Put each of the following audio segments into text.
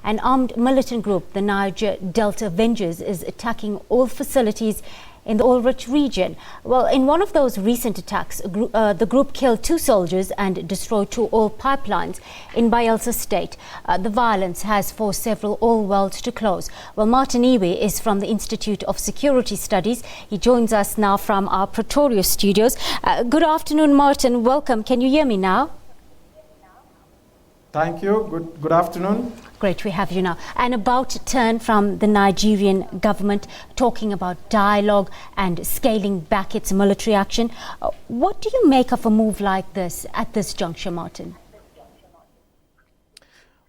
An armed militant group, the Niger Delta Avengers, is attacking oil facilities in the oil-rich region. Well, in one of those recent attacks, the group killed 2 soldiers and destroyed 2 oil pipelines in Bayelsa state. The violence has forced several oil wells to close. Well, Martin Iwe is from the Institute of Security Studies. He joins us now from our Pretoria studios. Good afternoon, Martin. Welcome. Can you hear me now? Thank you. Good afternoon. Great, we have you now. And about to turn from the Nigerian government talking about dialogue and scaling back its military action. What do you make of a move like this at this juncture, Martin?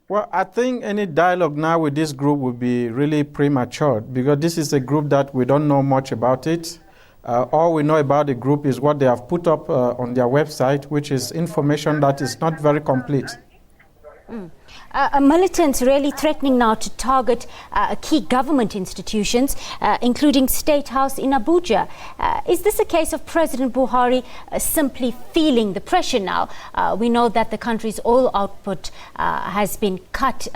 Well, I think any dialogue now with this group would be really premature because this is a group that we don't know much about it. All we know about the group is what they have put up on their website, which is information that is not very complete. Militants really threatening now to target key government institutions, including State House in Abuja. Is this a case of President Buhari simply feeling the pressure now? We know that the country's oil output has been cut,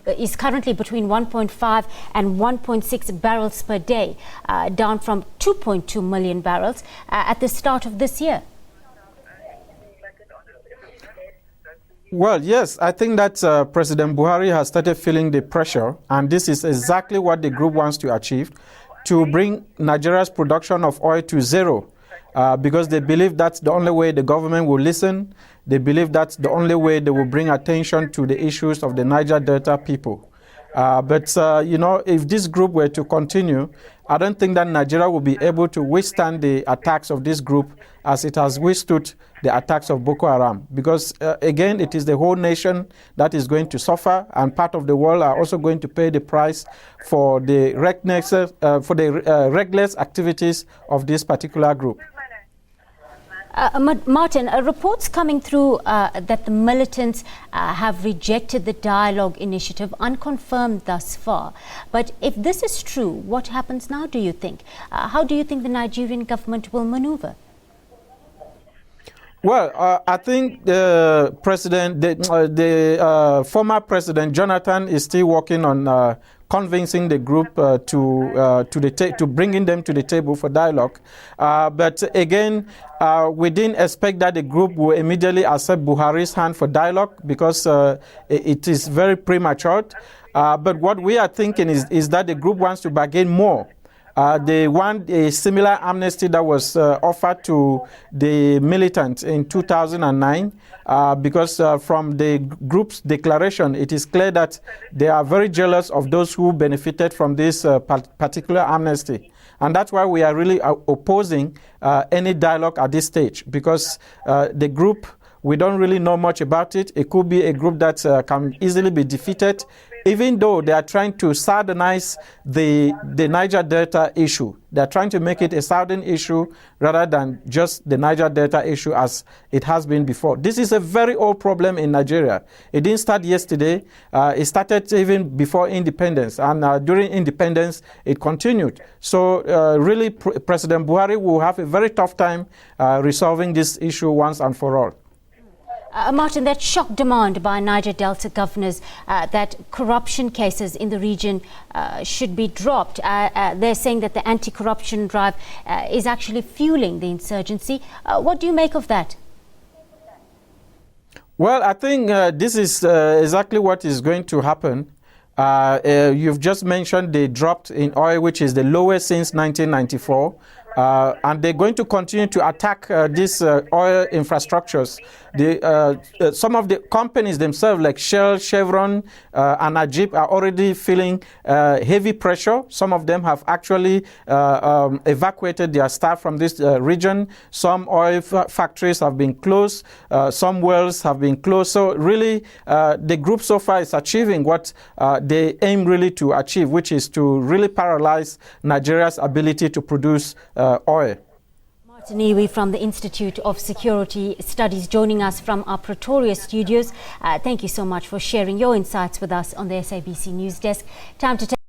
is currently between 1.5 and 1.6 barrels per day, down from 2.2 million barrels at the start of this year. Well, yes, I think that President Buhari has started feeling the pressure, and this is exactly what the group wants to achieve, to bring Nigeria's production of oil to zero, because they believe that's the only way the government will listen. They believe that's the only way they will bring attention to the issues of the Niger Delta people. You know, if this group were to continue, I don't think that Nigeria will be able to withstand the attacks of this group as it has withstood the attacks of Boko Haram. Because, again, it is the whole nation that is going to suffer, and part of the world are also going to pay the price for the reckless activities of this particular group. Martin, reports coming through that the militants have rejected the dialogue initiative, unconfirmed thus far. But if this is true, what happens now, do you think? How do you think the Nigerian government will maneuver? Well, I think the former President Jonathan is still working on convincing the group to bringing them to the table for dialogue. But again, we didn't expect that the group will immediately accept Buhari's hand for dialogue because it is very premature. But what we are thinking is that the group wants to bargain more. They want a similar amnesty that was offered to the militants in 2009 because from the group's declaration, it is clear that they are very jealous of those who benefited from this particular amnesty. And that's why we are really opposing any dialogue at this stage, because the group, we don't really know much about it. It could be a group that can easily be defeated, even though they are trying to sardinize the Niger Delta issue. They are trying to make it a southern issue rather than just the Niger Delta issue as it has been before. This is a very old problem in Nigeria. It didn't start yesterday. It started even before independence. And during independence, it continued. So really, President Buhari will have a very tough time resolving this issue once and for all. Martin, that shock demand by Niger Delta governors that corruption cases in the region should be dropped. They're saying that the anti-corruption drive is actually fueling the insurgency. What do you make of that? Well, I think this is exactly what is going to happen. You've just mentioned they dropped in oil, which is the lowest since 1994. And they're going to continue to attack these oil infrastructures. Some of the companies themselves, like Shell, Chevron, and Ajib, are already feeling heavy pressure. Some of them have actually evacuated their staff from this region. Some oil factories have been closed. Some wells have been closed. So really, the group so far is achieving what they aim really to achieve, which is to really paralyze Nigeria's ability to produce oil. Martin Iwe from the Institute of Security Studies joining us from our Pretoria studios. Thank you so much for sharing your insights with us on the SABC News Desk. Time to take